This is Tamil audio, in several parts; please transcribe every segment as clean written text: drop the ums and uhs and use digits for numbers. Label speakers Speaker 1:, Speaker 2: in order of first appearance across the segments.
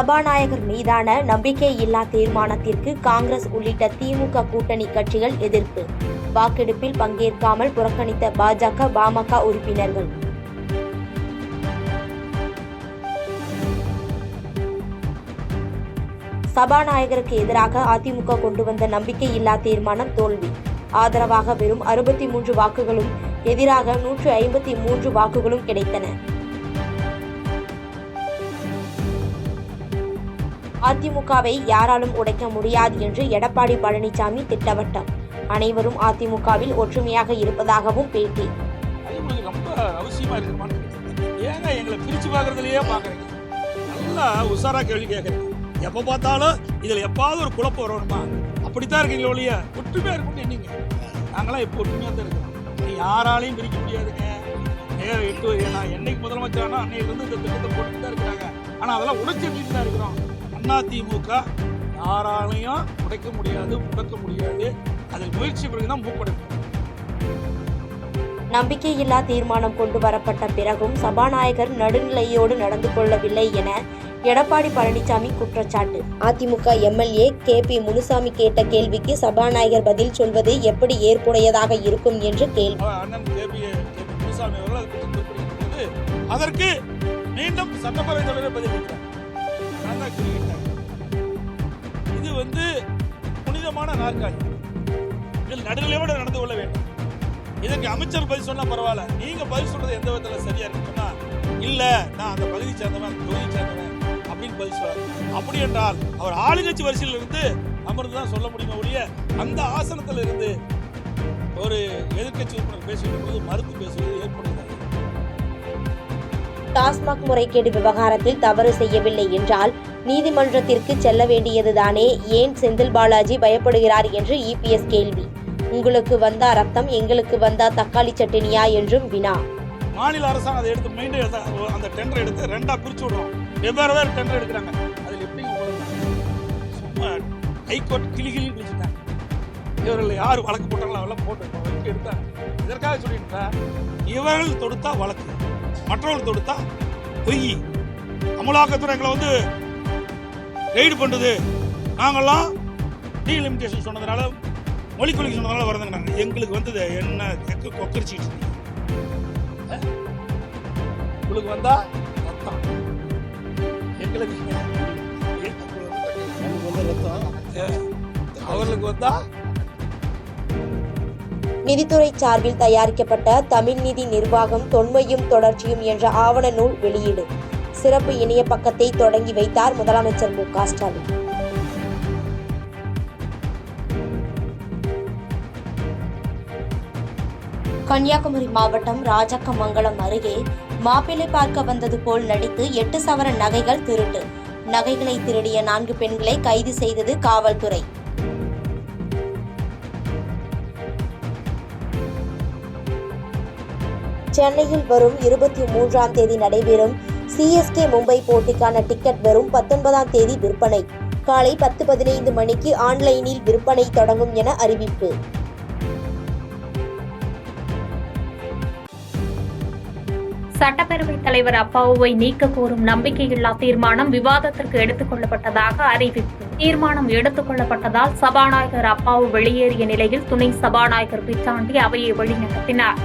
Speaker 1: சபாநாயகர் மீதான நம்பிக்கையில்லா தீர்மானத்திற்கு காங்கிரஸ் உள்ளிட்ட திமுக கூட்டணி கட்சிகள் எதிர்ப்பு. வாக்கெடுப்பில் பங்கேற்காமல் புறக்கணித்த பாஜக, பாமக உறுப்பினர்கள். சபாநாயகருக்கு எதிராக அதிமுக கொண்டு வந்த நம்பிக்கையில்லா தீர்மானம் தோல்வி. ஆதரவாக வெறும் 63 வாக்குகளும், எதிராக 153 வாக்குகளும் கிடைத்தன. அதிமுகவை யாராலும் உடைக்க முடியாது என்று எடப்பாடி பழனிசாமி திட்டவட்டம். அனைவரும் அதிமுகவில் ஒற்றுமையாக இருப்பதாகவும் பேட்டி.
Speaker 2: ரொம்ப அவசியமா இருக்குமான்னு ஏங்க எங்களை பிரிச்சு பாக்குறதுலயே பாக்குறீங்க. நல்லா உஷாரா கேள்வி கேட்கறீங்க. எப்ப பார்த்தாலும் இதுல எப்பாவது ஒரு குழப்பம் வரணுமா? அப்படித்தான் இருக்கீங்க ஒழிய ஒற்றுமையா இருக்கும்னு என்னீங்க. நாங்களாம் எப்போ ஒற்றுமையா தான் இருக்கோம். யாராலையும் பிரிக்க முடியாதுங்க. நான் என்னைக்கு முதலமைச்சரானா அன்னையிலிருந்து இந்த திட்டத்தை போட்டுட்டு தான் இருக்கிறாங்க. ஆனா அதெல்லாம் உடைச்சிட்டு தான் இருக்கிறோம். அதிமுக யாராலையும் உடைக்க முடியாது, முடக்க முடியாது. அதில் முயற்சி தான் மூக்கடைக்கும்.
Speaker 1: நம்பிக்கையில்லா தீர்மானம் கொண்டு வரப்பட்ட பிறகும் சபாநாயகர் நடுநிலையோடு நடந்து கொள்ளவில்லை என எடப்பாடி பழனிசாமி குற்றச்சாட்டு. அதிமுக எம்எல்ஏ KP முனுசாமி கேட்ட கேள்விக்கு சபாநாயகர் பதில் சொல்வது எப்படி ஏற்புடையதாக இருக்கும் என்று கேள்வி.
Speaker 2: அண்ணன் KP முனுசாமி அவர்கள் அதற்கு மீண்டும் சட்டப்பேரவை தலைவர் பதிலளித்தார். இது புனிதமான நாற்காலி. இதில் நடுநிலையோடு நடந்து கொள்ள வேண்டும். இதற்கு அமைச்சர் பதில் சொன்னா பரவாயில்ல. நீங்க பதில் சொல்றது எந்த விதத்துல சரியா இருக்குன்னா, இல்ல நான் அந்த பகுதி சேர்ந்தவன், தொகுதி சேர்ந்தவன் அப்படின்னு பதில் சொல்றாரு. அப்படி என்றால் அவர் ஆளுங்கட்சி வரிசையில் இருந்து அமர்ந்துதான் சொல்ல முடியுமா ஒழிய அந்த ஆசனத்தில் இருந்து ஒரு எதிர்கட்சி உறுப்பினர் பேசுகிற போது மறுத்து பேசுவது ஏற்படுகிறது.
Speaker 1: டாஸ்மாக் முறைகேடு விவகாரத்தில் தவறு செய்யவில்லை என்றால் நீதிமன்றத்திற்கு செல்ல வேண்டியதுதானே? ஏன் செந்தில் பாலாஜி பயப்படுகிறார் என்று EPS கேள்வி. உங்களுக்கு வந்தா ரத்தம், எங்களுக்கு வந்தா தக்காளி சட்டினியா என்றும் வினா.
Speaker 2: மாநில அரசாங்கம் அதை எடுத்து மீண்டும் அந்த டெண்டர் எடுத்து ரெண்டா பிரிச்சு விடுறோம். வெவ்வேறு டெண்டர் எடுக்கிறாங்க. அதில் எப்படி சும்மா ஹைகோர்ட் கிளிகிளி பிரிச்சுட்டாங்க. இவர்கள் யார் வழக்கு போட்டாங்களோ அவெல்லாம் போட்டு எடுத்தாங்க. இதற்காக சொல்லிட்டா இவர்கள் தொடுத்தா வழக்கு, மற்றவர்கள் தொடுத்தா பொய். அமலாக்கத்துறை எங்களை ரைடு பண்ணுது. நாங்கெல்லாம் டீலிமிட்டேஷன் சொன்னதுனால, மொழி கொள்கை சொன்னதுனால வரதுங்க. நாங்கள் எங்களுக்கு வந்தது என்ன கொக்கரிச்சிட்டு உங்களுக்கு வந்தா ரத்தம், எங்களுக்கு அவர்களுக்கு வந்தா.
Speaker 1: நிதித்துறை சார்பில் தயாரிக்கப்பட்ட தமிழ் நிதி நிர்வாகம் தொன்மையும் தொடர்ச்சியும் என்ற ஆவண நூல் வெளியீடு. சிறப்பு இணைய பக்கத்தை தொடங்கி வைத்தார் முதலமைச்சர் மு க ஸ்டாலின். கன்னியாகுமரி மாவட்டம் ராஜக்கமங்கலம் அருகே மாப்பிள்ளை பார்க்க வந்தது போல் நடித்து 8 சவரன் நகைகள் திருட்டு. நகைகளை திருடிய 4 பெண்களை கைது செய்தது காவல்துறை. சென்னையில் வரும் 23ஆம் தேதி நடைபெறும் CSK மும்பை போட்டிக்கான டிக்கெட் வரும் 19ஆம் தேதி விற்பனை. காலை 10:15 மணிக்கு ஆன்லைனில் விற்பனை தொடங்கும் என அறிவிப்பு.
Speaker 3: சட்டப்பேரவைத் தலைவர் அப்பாவுவை நீக்க கோரும் நம்பிக்கையில்லா தீர்மானம் விவாதத்திற்கு எடுத்துக் கொள்ளப்பட்டதாக அறிவிப்பு. தீர்மானம் எடுத்துக் கொள்ளப்பட்டதால் சபாநாயகர் அப்பாவு வெளியேறிய நிலையில் துணை சபாநாயகர் பிச்சாண்டி அவையை வழிநடத்தினார்.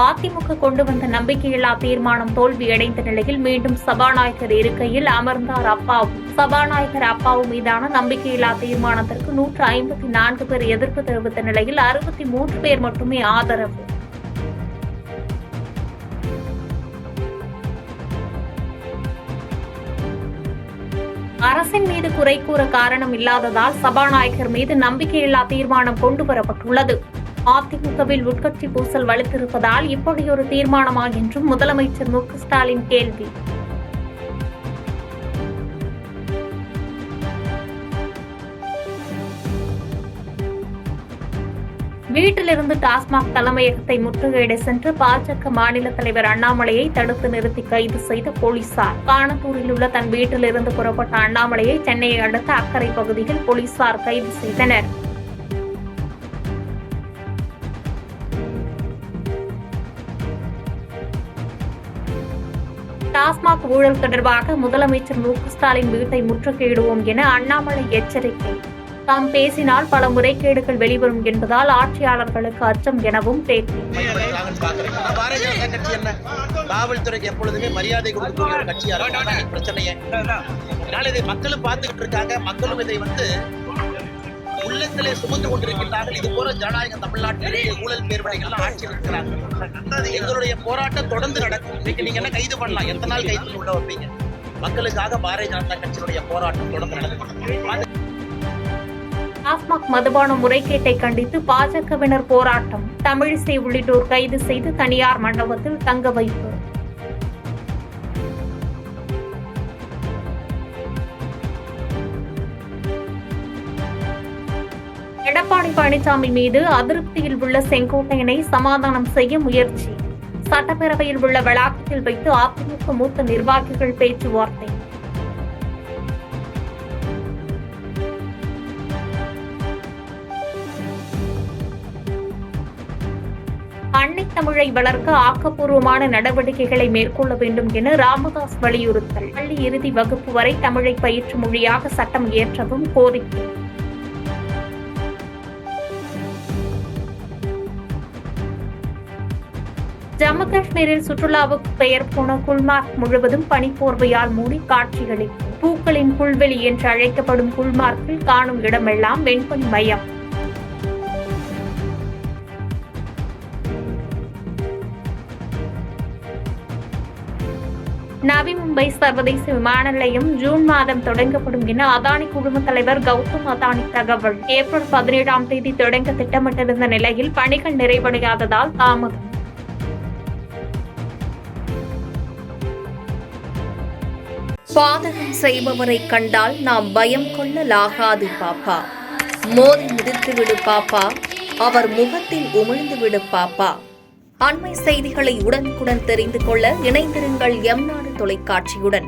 Speaker 3: அதிமுக கொண்டு வந்த நம்பிக்கையில்லா தீர்மானம் தோல்வியடைந்த நிலையில் மீண்டும் சபாநாயகர் இருக்கையில் அமர்ந்தார் அப்பாவு. சபாநாயகர் அப்பாவு மீதான நம்பிக்கையில்லா தீர்மானத்திற்கு 154 பேர் எதிர்ப்பு தெரிவித்த நிலையில் 63 பேர் மட்டுமே ஆதரவு. அரசின் மீது குறை கூற காரணம் இல்லாததால் சபாநாயகர் மீது நம்பிக்கையில்லா தீர்மானம் கொண்டுவரப்பட்டுள்ளது. அதிமுகவில் உட்கட்சி பூசல் வலுத்திருப்பதால் இப்படியொரு தீர்மானமா என்றும் முதலமைச்சர் மு க ஸ்டாலின் கேள்வி. வீட்டிலிருந்து டாஸ்மாக் தலைமையகத்தை முற்றுகையிட சென்று பாஜக மாநில தலைவர் அண்ணாமலையை தடுத்து நிறுத்தி கைது செய்த போலீசார். காணத்தூரில் உள்ள தன் வீட்டிலிருந்து புறப்பட்ட அண்ணாமலையை சென்னையை அடுத்த அக்கரை பகுதியில் போலீசார் கைது செய்தனர். ஊழல் தொடர்பாக முதலமைச்சர் மு.க.ஸ்டாலின் வீட்டை முற்றுகையிடுவோம் என அண்ணாமலை எச்சரிக்கை. தாம் பேசினால் பல முறைகேடுகள் வெளிவரும் என்பதால் ஆட்சியாளர்களுக்கு அச்சம் எனவும் பேட்டி.
Speaker 4: பாரதிய ஜனதா கட்சி என்ன காவல்துறைக்கு எப்பொழுதுமே மரியாதை கொடுக்கக்கூடிய ஒரு கட்சியா பிரச்சனையே. அதனால இதை மக்களும் பார்த்துக்கிட்டு இருக்காங்க. மக்களும் இதை உள்ளத்திலே சுமந்து கொண்டிருக்கின்றார்கள். இது போல ஜனநாயக தமிழ்நாட்டிலே ஊழல் பேர்வழிகள் ஆட்சி இருக்கிறாங்க. எங்களுடைய போராட்டம் தொடர்ந்து நடக்கும். இன்னைக்கு நீங்க என்ன கைது பண்ணலாம், எத்தனை நாள் கைது உள்ள வைப்பீங்க? மக்களுக்காக பாரதிய ஜனதா கட்சியினுடைய போராட்டம் தொடர்ந்து நடக்கும்.
Speaker 3: டாஸ்மாக் மதுபான முறைகேட்டை கண்டித்து பாஜகவினர் போராட்டம். தமிழிசை உள்ளிட்டோர் கைது செய்து தனியார் மண்டபத்தில் தங்க வைப்பு. எடப்பாடி பழனிசாமி மீது அதிருப்தியில் உள்ள செங்கோட்டையனை சமாதானம் செய்ய முயற்சி. சட்டப்பேரவையில் உள்ள வளாகத்தில் வைத்து அதிமுக மூத்த நிர்வாகிகள் பேச்சுவார்த்தை. அன்னை தமிழை வளர்க்க ஆக்கப்பூர்வமான நடவடிக்கைகளை மேற்கொள்ள வேண்டும் என ராமதாஸ் வலியுறுத்தல். பள்ளி இறுதி வகுப்பு வரை தமிழை பயிற்று மொழியாக சட்டம் இயற்றவும் கோரிக்கை. ஜம்மு காஷ்மீரில் சுற்றுலாவுக்கு பெயர் போன குல்மார்க் முழுவதும் பனிப்போர்வையால் மூடி காட்சியளிக்கும். பூக்களின் புல்வெளி என்று அழைக்கப்படும் குல்மார்க்கில் காணும் இடமெல்லாம் வெண்பனி மயம். நவி மும்பை சர்வதேச விமான நிலையம் ஜூன் மாதம் தொடங்கப்படும் என அதானி குழும தலைவர் கௌதம் அதானி தகவல். ஏப்ரல் 17ஆம் தேதி தொடங்க திட்டமிட்டிருந்த நிலையில் பணிகள் நிறைவடையாததால் தாமதம்.
Speaker 1: பாதகம் செய்பவரை கண்டால் நாம் பயம் கொள்ளலாகாது பாப்பா. மோதி மிதித்துவிடு பாப்பா, அவர் முகத்தில் உமிழ்ந்துவிடு பாப்பா. அண்மை செய்திகளை உடனுக்குடன் தெரிந்து கொள்ள இணைந்திருங்கள் எம் நாடு தொலைக்காட்சியுடன்.